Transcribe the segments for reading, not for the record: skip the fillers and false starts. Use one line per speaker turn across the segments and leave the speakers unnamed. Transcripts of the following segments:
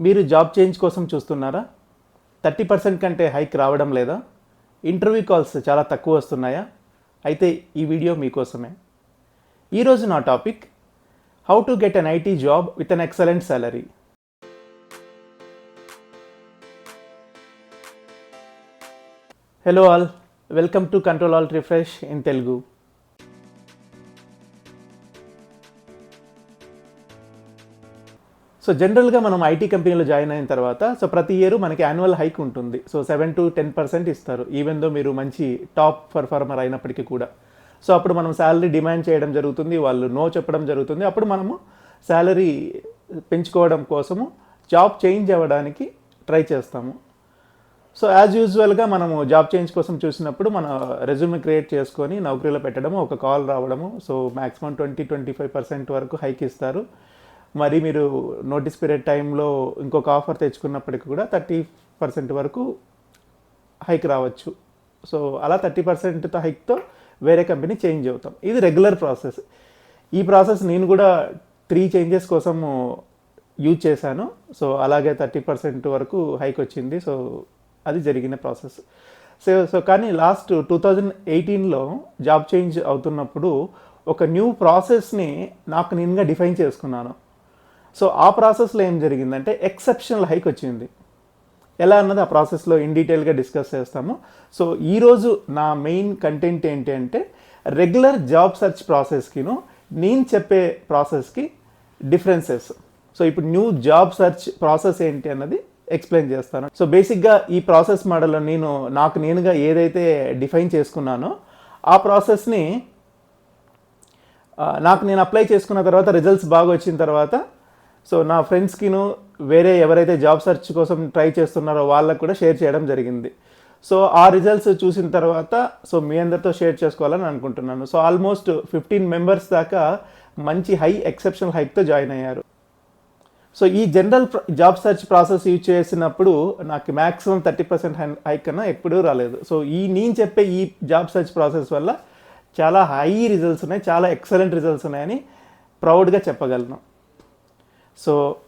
మీరు job change కోసం చూస్తున్నారా? 30% కంటే హైక్ రావడం లేదా? ఇంటర్వ్యూ కాల్స్ చాలా తక్కువ వస్తున్నాయా? అయితే ఈ వీడియో మీకోసమే. ఈరోజు నా topic how to get an IT job with an excellent salary. Hello all, welcome to control Alt refresh in Telugu. So జనరల్గా మనం ఐటీ కంపెనీలో జాయిన్ అయిన తర్వాత ప్రతి ఇయర్ మనకి యాన్యువల్ హైక్ ఉంటుంది. 7 to 10% ఇస్తారు, ఈవెన్ దో మీరు మంచి టాప్ పర్ఫార్మర్ అయినప్పటికీ కూడా. అప్పుడు మనం శాలరీ డిమాండ్ చేయడం జరుగుతుంది, వాళ్ళు నో చెప్పడం జరుగుతుంది. అప్పుడు మనము శాలరీ పెంచుకోవడం కోసము జాబ్ చేంజ్ అవ్వడానికి ట్రై చేస్తాము. యాజ్ యూజువల్గా మనము జాబ్ చేంజ్ కోసం చూసినప్పుడు మన రెజ్యూమ్ క్రియేట్ చేసుకొని నౌకరీలో పెట్టడము, ఒక కాల్ రావడము. మ్యాక్సిమం 20-25% వరకు హైక్ ఇస్తారు. మరి మీరు నోటీస్ పీరియడ్ టైంలో ఇంకొక ఆఫర్ తెచ్చుకున్నప్పటికీ కూడా 30% వరకు హైక్ రావచ్చు. అలా 30% హైక్తో వేరే కంపెనీ చేంజ్ అవుతాం. ఇది రెగ్యులర్ ప్రాసెస్. ఈ ప్రాసెస్ నేను కూడా 3 చేంజెస్ కోసము యూజ్ చేశాను. అలాగే 30% వరకు హైక్ వచ్చింది. అది జరిగిన ప్రాసెస్. కానీ లాస్ట్ 2018లో జాబ్ చేంజ్ అవుతున్నప్పుడు ఒక న్యూ ప్రాసెస్ని నాకు నేనుగా డిఫైన్ చేసుకున్నాను. ఆ ప్రాసెస్లో ఏం జరిగిందంటే ఎక్సెప్షనల్ హైక్ వచ్చింది. ఎలా అన్నది ఆ ప్రాసెస్లో ఇన్ డీటెయిల్గా డిస్కస్ చేస్తాము. ఈరోజు నా మెయిన్ కంటెంట్ ఏంటి అంటే రెగ్యులర్ జాబ్ సెర్చ్ ప్రాసెస్కిను నేను చెప్పే ప్రాసెస్కి డిఫరెన్సెస్. ఇప్పుడు న్యూ జాబ్ సెర్చ్ ప్రాసెస్ ఏంటి అన్నది ఎక్స్ప్లెయిన్ చేస్తాను. బేసిక్గా ఈ ప్రాసెస్ మోడల్లో నాకు నేనుగా ఏదైతే డిఫైన్ చేసుకున్నానో ఆ ప్రాసెస్ని నాకు నేను అప్లై చేసుకున్న తర్వాత రిజల్ట్స్ బాగా వచ్చిన తర్వాత నా ఫ్రెండ్స్కిను వేరే ఎవరైతే జాబ్ సెర్చ్ కోసం ట్రై చేస్తున్నారో వాళ్ళకు కూడా షేర్ చేయడం జరిగింది. ఆ రిజల్ట్స్ చూసిన తర్వాత మీ అందరితో షేర్ చేసుకోవాలని అనుకుంటున్నాను. ఆల్మోస్ట్ 15 మెంబర్స్ దాకా మంచి హై ఎక్సెప్షనల్ హైక్తో జాయిన్ అయ్యారు. ఈ general job search process use చేసినప్పుడు నాకు మ్యాక్సిమం 30% హైక్ కన్నా ఎప్పుడూ రాలేదు. నేను చెప్పే ఈ జాబ్ సెర్చ్ ప్రాసెస్ వల్ల చాలా హై రిజల్ట్స్ ఉన్నాయి, చాలా ఎక్సలెంట్ రిజల్ట్స్ ఉన్నాయని ప్రౌడ్గా చెప్పగలను.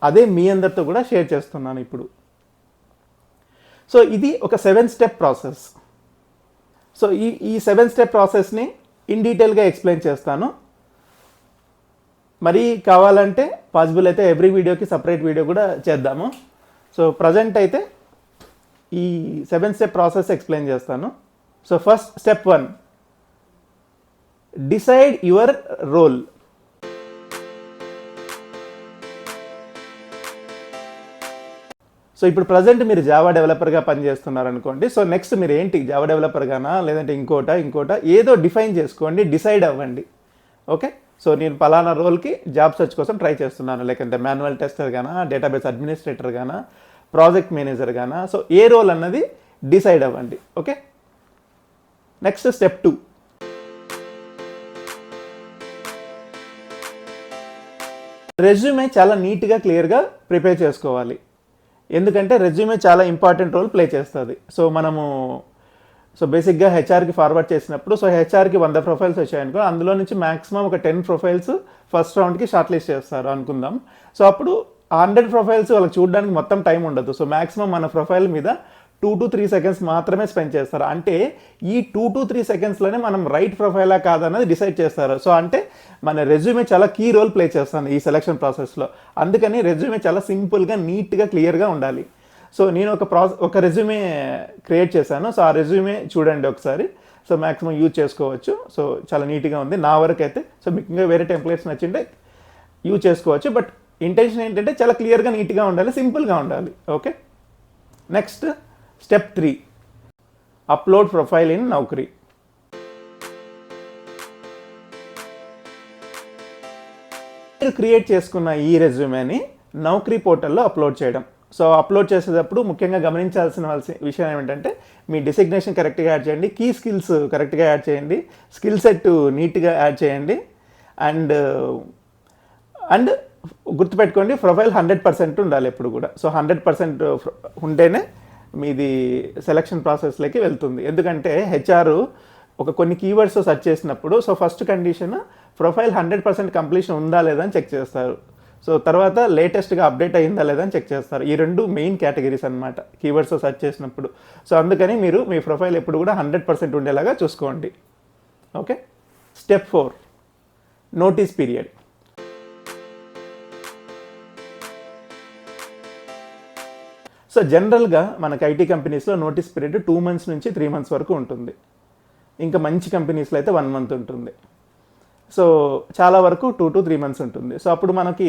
అదే మీ అందరితో కూడా షేర్ చేస్తున్నాను ఇప్పుడు. ఇది ఒక 7 స్టెప్ ప్రాసెస్. ఈ 7 స్టెప్ ప్రాసెస్ని ఇన్ డీటెయిల్గా ఎక్స్ప్లెయిన్ చేస్తాను. మరి కావాలంటే పాసిబుల్ అయితే ఎవ్రీ వీడియోకి సపరేట్ వీడియో కూడా చేద్దాము. ప్రజెంట్ అయితే ఈ 7 స్టెప్ ప్రాసెస్ ఎక్స్ప్లెయిన్ చేస్తాను. First step 1, decide your role. ఇప్పుడు ప్రజెంట్ మీరు జావా డెవలపర్గా పనిచేస్తున్నారు అనుకోండి. నెక్స్ట్ మీరు ఏంటి, జావా డెవలపర్గానా లేదంటే ఇంకోటా ఏదో డిఫైన్ చేసుకోండి, డిసైడ్ అవ్వండి. ఓకే, నేను పలానా రోల్కి జాబ్ సెర్చ్ కోసం ట్రై చేస్తున్నాను, లేకంటే మాన్యువల్ టెస్టర్ గానా, డేటాబేస్ అడ్మినిస్ట్రేటర్ గానా, ప్రాజెక్ట్ మేనేజర్ గానా, ఏ రోల్ అన్నది డిసైడ్ అవ్వండి. ఓకే, నెక్స్ట్ స్టెప్ 2, రెజ్యూమే చాలా నీట్గా క్లియర్గా ప్రిపేర్ చేసుకోవాలి. ఎందుకంటే రెజ్యూమే చాలా ఇంపార్టెంట్ రోల్ ప్లే చేస్తుంది. మనము బేసిక్గా హెచ్ఆర్కి ఫార్వర్డ్ చేసినప్పుడు హెచ్ఆర్కి 100 ప్రొఫైల్స్ వచ్చాయనుకో, అందులో నుంచి మ్యాక్సిమం ఒక 10 ప్రొఫైల్స్ ఫస్ట్ రౌండ్కి షార్ట్ లిస్ట్ చేస్తారు అనుకుందాం. అప్పుడు 100 ప్రొఫైల్స్ వాళ్ళకి చూడడానికి మొత్తం టైం ఉండదు. మ్యాక్సిమం మన ప్రొఫైల్ మీద 2 to 3 సెకండ్స్ మాత్రమే స్పెండ్ చేస్తారు. అంటే ఈ 2 to 3 సెకండ్స్లోనే మనం రైట్ ప్రొఫైలా కాదన్నది డిసైడ్ చేస్తారు. అంటే మన రెజ్యూమే చాలా కీ రోల్ ప్లే చేస్తాను ఈ సెలక్షన్ ప్రాసెస్లో. అందుకని రెజ్యూమే చాలా సింపుల్గా, నీట్గా, క్లియర్గా ఉండాలి. నేను ఒక రెజ్యూమే క్రియేట్ చేశాను. ఆ రెజ్యూమే చూడండి ఒకసారి. మ్యాక్సిమం యూజ్ చేసుకోవచ్చు. చాలా నీట్గా ఉంది నా వరకు అయితే. మీకు ఇంకా వేరే టెంప్లెట్స్ నచ్చింటే యూజ్ చేసుకోవచ్చు. బట్ ఇంటెన్షన్ ఏంటంటే చాలా క్లియర్గా, నీట్గా ఉండాలి, సింపుల్గా ఉండాలి. Okay, next step 3, upload profile in Naukri. మీరు క్రియేట్ చేసుకున్న ఈ రెజ్యూమేని నౌకరీ పోర్టల్లో అప్లోడ్ చేయడం. అప్లోడ్ చేసేటప్పుడు ముఖ్యంగా గమనించాల్సిన విషయం ఏమిటంటే మీ డిసిగ్నేషన్ కరెక్ట్గా యాడ్ చేయండి, కీ స్కిల్స్ కరెక్ట్గా యాడ్ చేయండి, స్కిల్ సెట్ నీట్గా యాడ్ చేయండి. అండ్ గుర్తుపెట్టుకోండి, ప్రొఫైల్ 100% ఉండాలి ఎప్పుడు కూడా. 100% ఉంటేనే మీది సెలక్షన్ ప్రాసెస్లోకి వెళ్తుంది. ఎందుకంటే హెచ్ఆర్ కొన్ని కీవర్డ్స్ సెర్చ్ చేసినప్పుడు ఫస్ట్ కండిషన్ ప్రొఫైల్ 100% కంప్లీషన్ ఉందా లేదా అని చెక్ చేస్తారు. సో తర్వాత లేటెస్ట్గా అప్డేట్ అయిందా లేదా అని చెక్ చేస్తారు. ఈ 2 మెయిన్ కేటగిరీస్ అనమాట కీవర్డ్స్ సెర్చ్ చేసినప్పుడు. సో అందుకని మీరు మీ ప్రొఫైల్ ఎప్పుడు కూడా 100% ఉండేలాగా చూసుకోండి. Okay. Step 4, notice period. So జనరల్గా మనకి ఐటీ కంపెనీస్లో నోటీస్ పీరియడ్ 2 months నుంచి 3 months వరకు ఉంటుంది. ఇంకా మంచి కంపెనీస్లో అయితే 1 month ఉంటుంది. సో చాలా వరకు 2 to 3 months ఉంటుంది. సో అప్పుడు మనకి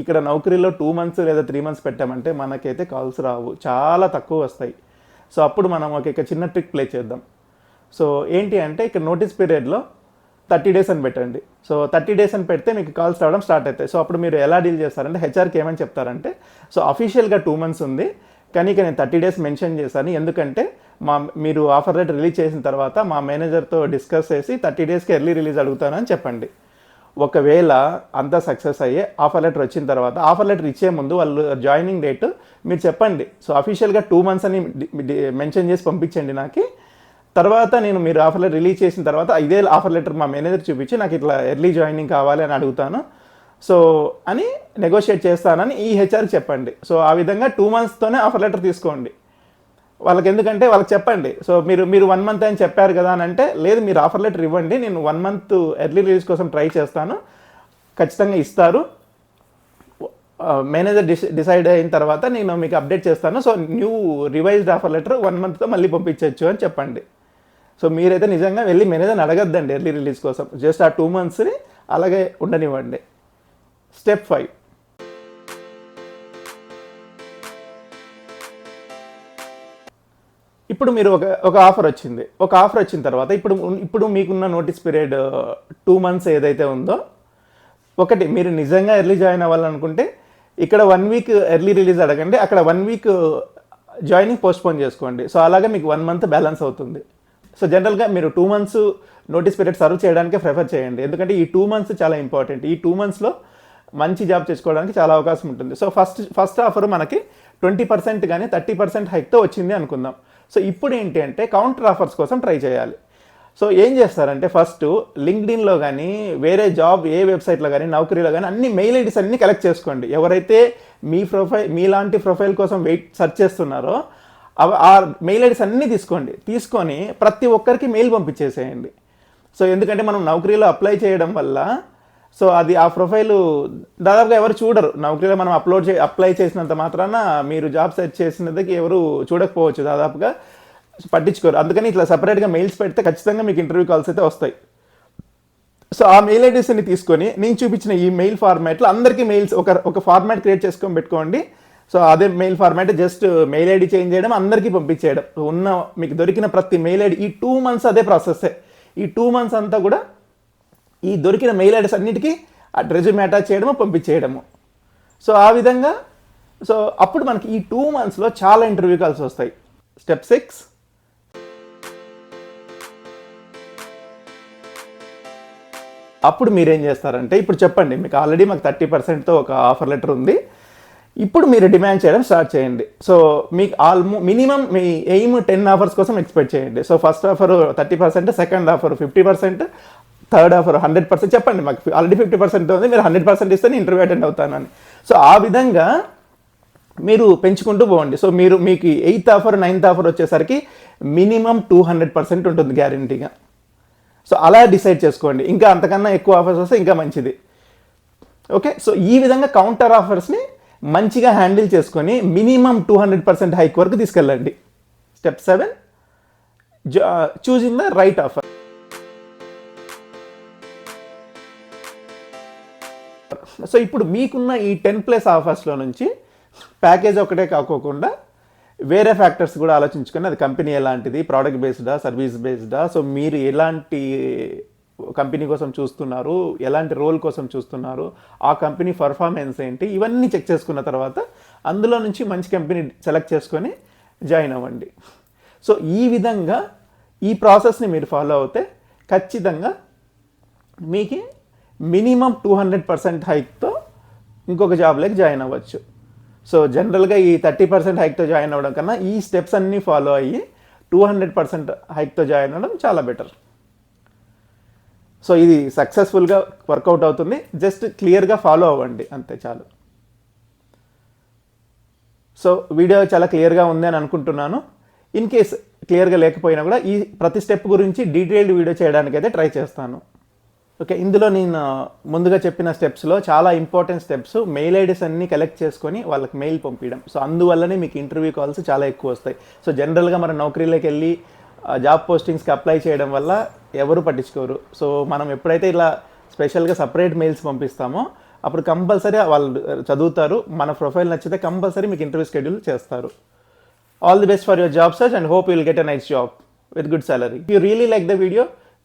ఇక్కడ నౌకరీలో 2 months లేదా 3 months పెట్టామంటే మనకైతే కాల్స్ రావు, చాలా తక్కువ వస్తాయి. సో అప్పుడు మనం ఒక చిన్న ట్రిక్ ప్లే చేద్దాం. సో ఏంటి అంటే ఇక్కడ నోటీస్ పీరియడ్లో 30 days అని పెట్టండి. సో 30 days అని పెడితే మీకు కాల్స్ రావడం స్టార్ట్ అవుతాయి. సో అప్పుడు మీరు ఎలా డీల్ చేస్తారంటే హెచ్ఆర్కి ఏమని చెప్తారంటే, సో అఫీషియల్గా 2 months ఉంది, కానీ ఇక నేను 30 days మెన్షన్ చేశాను, ఎందుకంటే మీరు ఆఫర్ లెటర్ రిలీజ్ చేసిన తర్వాత మా మేనేజర్తో డిస్కస్ చేసి 30 daysకి ఎర్లీ రిలీజ్ అడుగుతానని చెప్పండి. ఒకవేళ అంతా సక్సెస్ అయ్యే ఆఫర్ లెటర్ వచ్చిన తర్వాత ఆఫర్ లెటర్ ఇచ్చే ముందు వాళ్ళు జాయినింగ్ డేట్ మీరు చెప్పండి. సో అఫీషియల్గా 2 months అని మెన్షన్ చేసి పంపించండి నాకు. తర్వాత మీరు ఆఫర్ లెటర్ రిలీజ్ చేసిన తర్వాత ఇదే ఆఫర్ లెటర్ మా మేనేజర్ చూపించి నాకు ఇట్లా ఎర్లీ జాయినింగ్ కావాలి అని అడుగుతాను, సో అని నెగోషియేట్ చేస్తానని ఈ హెచ్ఆర్కి చెప్పండి. సో ఆ విధంగా 2 monthsతోనే ఆఫర్ లెటర్ తీసుకోండి వాళ్ళకి. ఎందుకంటే వాళ్ళకి చెప్పండి, సో మీరు 1 month అని చెప్పారు కదా అని అంటే, లేదు మీరు ఆఫర్ లెటర్ ఇవ్వండి, నేను 1 month ఎర్లీ రిలీజ్ కోసం ట్రై చేస్తాను, ఖచ్చితంగా ఇస్తారు, మేనేజర్ డిసైడ్ అయిన తర్వాత నేను మీకు అప్డేట్ చేస్తాను, so new revised offer letter 1 monthతో మళ్ళీ పంపించవచ్చు అని చెప్పండి. సో మీరైతే నిజంగా వెళ్ళి మేనేజర్ని అడగద్దండి ఎర్లీ రిలీజ్ కోసం, జస్ట్ ఆ 2 monthsని అలాగే ఉండనివ్వండి. స్టెప్ 5, ఇప్పుడు మీరు ఒక ఆఫర్ వచ్చింది. ఒక ఆఫర్ వచ్చిన తర్వాత ఇప్పుడు మీకున్న నోటీస్ పీరియడ్ 2 months ఏదైతే ఉందో, ఒకటి మీరు నిజంగా ఎర్లీ జాయిన్ అవ్వాలనుకుంటే ఇక్కడ 1 week ఎర్లీ రిలీజ్ అడగండి, అక్కడ 1 week జాయినింగ్ పోస్ట్పోన్ చేసుకోండి. సో అలాగే మీకు 1 month బ్యాలెన్స్ అవుతుంది. సో జనరల్గా మీరు 2 months నోటీస్ పీరియడ్ సర్వ్ చేయడానికే ప్రిఫర్ చేయండి, ఎందుకంటే ఈ 2 months చాలా ఇంపార్టెంట్. ఈ 2 monthsలో మంచి జాబ్ తెచ్చుకోవడానికి చాలా అవకాశం ఉంటుంది. సో ఫస్ట్ ఆఫర్ మనకి 20% కానీ 30% హైక్తో వచ్చింది అనుకుందాం. సో ఇప్పుడు ఏంటి అంటే కౌంటర్ ఆఫర్స్ కోసం ట్రై చేయాలి. సో ఏం చేస్తారంటే ఫస్ట్ లింక్డ్ఇన్లో కానీ వేరే జాబ్ ఏ వెబ్సైట్లో కానీ నౌకరీలో కానీ అన్ని మెయిల్ ఐడీస్ అన్ని కలెక్ట్ చేసుకోండి. ఎవరైతే మీలాంటి ప్రొఫైల్ కోసం సెర్చ్ చేస్తున్నారో ఆ మెయిల్ ఐడీస్ అన్నీ తీసుకొని ప్రతి ఒక్కరికి మెయిల్ పంపించేసేయండి. సో ఎందుకంటే మనం నౌకరీలో అప్లై చేయడం వల్ల సో అది ఆ ప్రొఫైలు దాదాపుగా ఎవరు చూడరు. నౌకరీలో మనం అప్లై చేసినంత మాత్రాన మీరు జాబ్ సెర్చ్ చేసినందుకు ఎవరు చూడకపోవచ్చు, దాదాపుగా పట్టించుకోరు. అందుకని ఇట్లా సపరేట్గా మెయిల్స్ పెడితే ఖచ్చితంగా మీకు ఇంటర్వ్యూ కాల్స్ అయితే వస్తాయి. సో ఆ మెయిల్ ఐడీస్ని తీసుకొని నేను చూపించిన ఈ మెయిల్ ఫార్మాట్లో అందరికీ మెయిల్స్ ఒక ఫార్మాట్ క్రియేట్ చేసుకొని పెట్టుకోండి. సో అదే mail format, just mail ID change చేయడం, అందరికీ పంపించేయడం. మీకు దొరికిన ప్రతి మెయిల్ ఐడి ఈ 2 months అదే ప్రాసెస్సే. ఈ 2 months అంతా కూడా ఈ దొరికిన మెయిల్ ఐడీస్ అన్నిటికీ రెజ్యూమ్ అటాచ్ చేయడము, పంపించేయడము. సో ఆ విధంగా సో అప్పుడు మనకి ఈ 2 monthsలో చాలా ఇంటర్వ్యూ కాల్స్ వస్తాయి. స్టెప్ 6, అప్పుడు మీరేం చేస్తారంటే ఇప్పుడు చెప్పండి, మీకు ఆల్రెడీ మాకు 30%తో ఒక ఆఫర్ లెటర్ ఉంది, ఇప్పుడు మీరు డిమాండ్ చేయడం స్టార్ట్ చేయండి. సో మీకు మినిమం మీ ఎయిమ్ 10 offers కోసం ఎక్స్పెక్ట్ చేయండి. So first offer 30%, second offer 50%, third offer 100%. చెప్పండి మాకు ఆల్రెడీ 50% ఉంది, మీరు 100% ఇస్తే నేను ఇంటర్వ్యూ అటెండ్ అవుతానని. సో ఆ విధంగా మీరు పెంచుకుంటూ పోండి. సో మీకు 8th ఆఫర్ 9th ఆఫర్ వచ్చేసరికి మినిమం 200% ఉంటుంది గ్యారంటీగా. సో అలా డిసైడ్ చేసుకోండి. ఇంకా అంతకన్నా ఎక్కువ ఆఫర్స్ వస్తే ఇంకా మంచిది. ఓకే. సో ఈ విధంగా కౌంటర్ ఆఫర్స్ని మంచిగా హ్యాండిల్ చేసుకొని మినిమం 200% హైక్ వరకు తీసుకెళ్ళండి. Step 7, choosing the right offer. So ఇప్పుడు మీకున్న ఈ 10+ ఆఫర్స్లో నుంచి ప్యాకేజ్ ఒకటే కాకోకుండా వేరే ఫ్యాక్టర్స్ కూడా ఆలోచించుకొని, అది కంపెనీ ఎలాంటిది, ప్రోడక్ట్ బేస్డా, సర్వీస్ బేస్డా, సో మీరు ఎలాంటి కంపెనీ కోసం చూస్తున్నారు, ఎలాంటి రోల్ కోసం చూస్తున్నారు, ఆ కంపెనీ పర్ఫార్మెన్స్ ఏంటి, ఇవన్నీ చెక్ చేసుకున్న తర్వాత అందులో నుంచి మంచి కంపెనీ సెలెక్ట్ చేసుకొని జాయిన్ అవ్వండి. సో ఈ విధంగా ఈ ప్రాసెస్ని మీరు ఫాలో అవుతే ఖచ్చితంగా మీకు మినిమం 200% హైక్తో ఇంకొక జాబ్లోకి జాయిన్ అవ్వచ్చు. సో జనరల్గా ఈ 30% హైక్తో జాయిన్ అవ్వడం కన్నా ఈ స్టెప్స్ అన్నీ ఫాలో అయ్యి 200% హైక్తో జాయిన్ అవ్వడం చాలా బెటర్. సో ఇది సక్సెస్ఫుల్గా వర్కౌట్ అవుతుంది. జస్ట్ క్లియర్గా ఫాలో అవ్వండి, అంతే చాలు. సో వీడియో చాలా క్లియర్గా ఉంది అని అనుకుంటున్నాను. ఇన్ కేస్ క్లియర్గా లేకపోయినా కూడా ఈ ప్రతి స్టెప్ గురించి డీటెయిల్డ్ వీడియో చేయడానికైతే ట్రై చేస్తాను. ఓకే, ఇందులో నేను ముందుగా చెప్పిన స్టెప్స్లో చాలా ఇంపార్టెంట్ స్టెప్స్ మెయిల్ ఐడీస్ అన్నీ కలెక్ట్ చేసుకొని వాళ్ళకి మెయిల్ పంపించడం. సో అందువల్లనే మీకు ఇంటర్వ్యూ కాల్స్ చాలా ఎక్కువ వస్తాయి. సో జనరల్గా మన నౌకరీలోకి వెళ్ళి జాబ్ పోస్టింగ్స్కి అప్లై చేయడం వల్ల ఎవరు పట్టించుకోరు. సో మనం ఎప్పుడైతే ఇలా స్పెషల్గా సపరేట్ మెయిల్స్ పంపిస్తామో అప్పుడు కంపల్సరీ వాళ్ళు చదువుతారు. మన ప్రొఫైల్ నచ్చితే కంపల్సరీ మీకు ఇంటర్వ్యూ షెడ్యూల్ చేస్తారు. All the best for your job search and hope you will get a nice job with good salary. If you really like the video,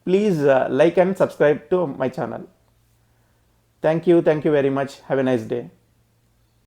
please like and subscribe to my channel. Thank you very much. Have a nice day.